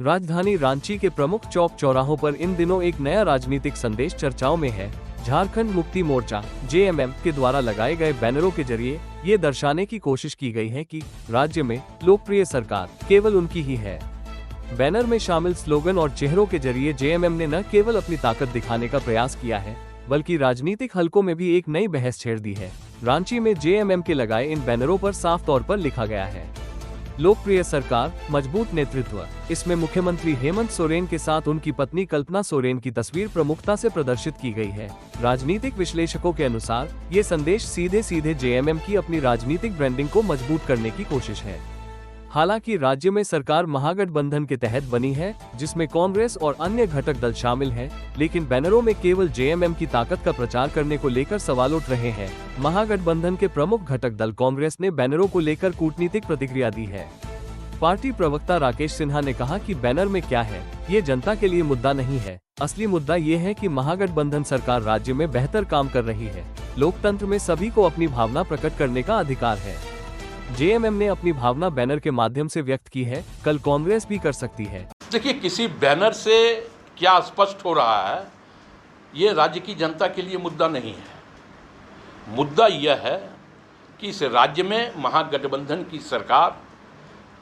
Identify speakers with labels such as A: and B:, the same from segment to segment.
A: राजधानी रांची के प्रमुख चौक चौराहों पर इन दिनों एक नया राजनीतिक संदेश चर्चाओं में है। झारखंड मुक्ति मोर्चा (जेएमएम) के द्वारा लगाए गए बैनरों के जरिए ये दर्शाने की कोशिश की गई है कि राज्य में लोकप्रिय सरकार केवल उनकी ही है। बैनर में शामिल स्लोगन और चेहरों के जरिए जेएमएम ने न केवल अपनी ताकत दिखाने का प्रयास किया है, बल्कि राजनीतिक हलकों में भी एक नई बहस छेड़ दी है। रांची में जेएमएम के लगाए इन बैनरों पर साफ तौर पर लिखा गया है, लोकप्रिय सरकार, मजबूत नेतृत्व। इसमें मुख्यमंत्री हेमंत सोरेन के साथ उनकी पत्नी कल्पना सोरेन की तस्वीर प्रमुखता से प्रदर्शित की गई है। राजनीतिक विश्लेषकों के अनुसार ये संदेश सीधे जेएमएम की अपनी राजनीतिक ब्रांडिंग को मजबूत करने की कोशिश है। हालांकि राज्य में सरकार महागठबंधन के तहत बनी है, जिसमें कांग्रेस और अन्य घटक दल शामिल हैं, लेकिन बैनरों में केवल जेएमएम की ताकत का प्रचार करने को लेकर सवाल उठ रहे हैं। महागठबंधन के प्रमुख घटक दल कांग्रेस ने बैनरों को लेकर कूटनीतिक प्रतिक्रिया दी है। पार्टी प्रवक्ता राकेश सिन्हा ने कहा कि बैनर में क्या है, ये जनता के लिए मुद्दा नहीं है। असली मुद्दा ये है कि महागठबंधन सरकार राज्य में बेहतर काम कर रही है। लोकतंत्र में सभी को अपनी भावना प्रकट करने का अधिकार है। जेएमएम ने अपनी भावना बैनर के माध्यम से व्यक्त की है, कल कांग्रेस भी कर सकती है।
B: देखिए, किसी बैनर से क्या स्पष्ट हो रहा है, ये राज्य की जनता के लिए मुद्दा नहीं है। मुद्दा यह है कि इस राज्य में महागठबंधन की सरकार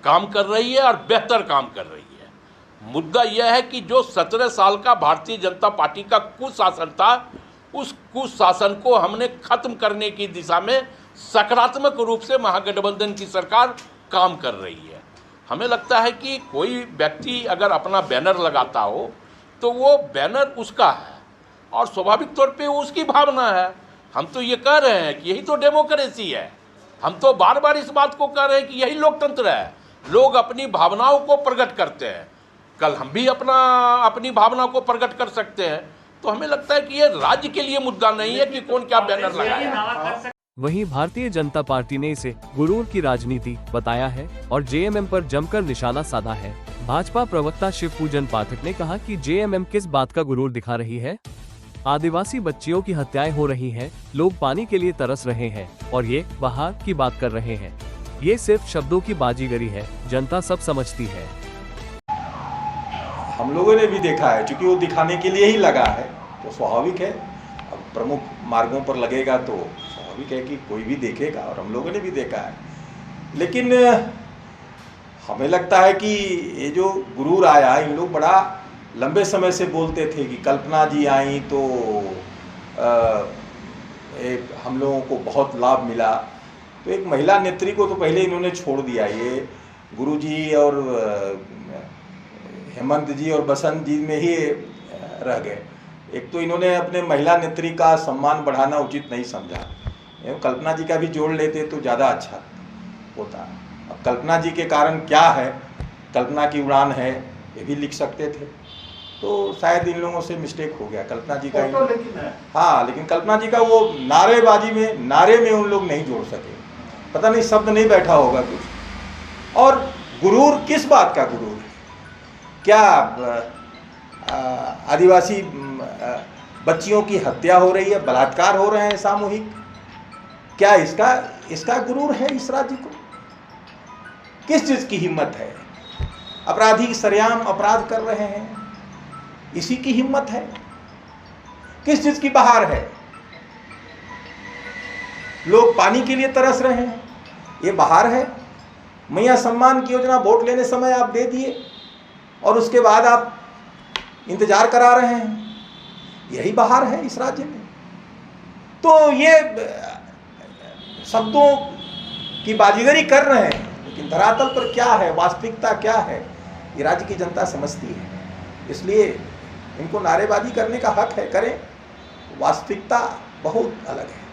B: काम कर रही है और बेहतर काम कर रही है। मुद्दा यह है कि जो 17 साल का भारतीय जनता पार्टी का कुशासन था, उस कुशासन को हमने खत्म करने की दिशा में सकारात्मक रूप से महागठबंधन की सरकार काम कर रही है। हमें लगता है कि कोई व्यक्ति अगर अपना बैनर लगाता हो तो वो बैनर उसका है और स्वाभाविक तौर पे वो उसकी भावना है। हम तो ये कह रहे हैं कि यही तो डेमोक्रेसी है। हम तो बार बार इस बात को कह रहे हैं कि यही लोकतंत्र है। लोग अपनी भावनाओं को प्रकट करते हैं। कल हम भी अपनी भावना को प्रकट कर सकते हैं। तो हमें लगता है कि ये राज्य के लिए मुद्दा नहीं है कि कौन क्या बैनर लगाए।
A: वहीं भारतीय जनता पार्टी ने इसे गुरूर की राजनीति बताया है और जेएमएम पर जमकर निशाना साधा है। भाजपा प्रवक्ता शिवपूजन पाठक ने कहा कि जेएमएम किस बात का गुरूर दिखा रही है। आदिवासी बच्चियों की हत्याएं हो रही हैं, लोग पानी के लिए तरस रहे हैं और ये बहार की बात कर रहे हैं। ये सिर्फ शब्दों की बाजीगरी है, जनता सब समझती है।
C: हम लोगों ने भी देखा है, क्योंकि वो दिखाने के लिए ही लगा है, तो स्वाभाविक है। अब प्रमुख मार्गों पर लगेगा तो स्वाभाविक है कि कोई भी देखेगा, और हम लोगों ने भी देखा है। लेकिन हमें लगता है कि ये जो गुरूर आया, इन लोग बड़ा लंबे समय से बोलते थे कि कल्पना जी आई तो हम लोगों को बहुत लाभ मिला। तो एक महिला नेत्री को तो पहले इन्होंने छोड़ दिया। ये गुरुजी और हेमंत जी और बसंत जी में ही रह गए। एक तो इन्होंने अपने महिला नेत्री का सम्मान बढ़ाना उचित नहीं समझा। कल्पना जी का भी जोड़ लेते तो ज़्यादा अच्छा होता। अब कल्पना जी के कारण क्या है, कल्पना की उड़ान है, ये भी लिख सकते थे। तो शायद इन लोगों से मिस्टेक हो गया। कल्पना जी का लेकिन कल्पना जी का वो नारे में उन लोग नहीं जोड़ सके। पता नहीं शब्द नहीं बैठा होगा कुछ। और गुरूर किस बात का गुरूर है? क्या आदिवासी बच्चियों की हत्या हो रही है, बलात्कार हो रहे हैं सामूहिक? क्या इसका गुरूर है इस राज्य को? किस चीज की हिम्मत है? अपराधी सरेआम अपराध कर रहे हैं, इसी की हिम्मत है? किस चीज की बहार है? लोग पानी के लिए तरस रहे हैं, ये बहार है? मैया सम्मान की योजना वोट लेने समय आप दे दिए और उसके बाद आप इंतजार करा रहे हैं, यही बहार है इस राज्य में? तो ये शब्दों की बाजीगरी कर रहे हैं, लेकिन धरातल पर क्या है, वास्तविकता क्या है, ये राज्य की जनता समझती है। इसलिए इनको नारेबाजी करने का हक है, करें। वास्तविकता बहुत अलग है।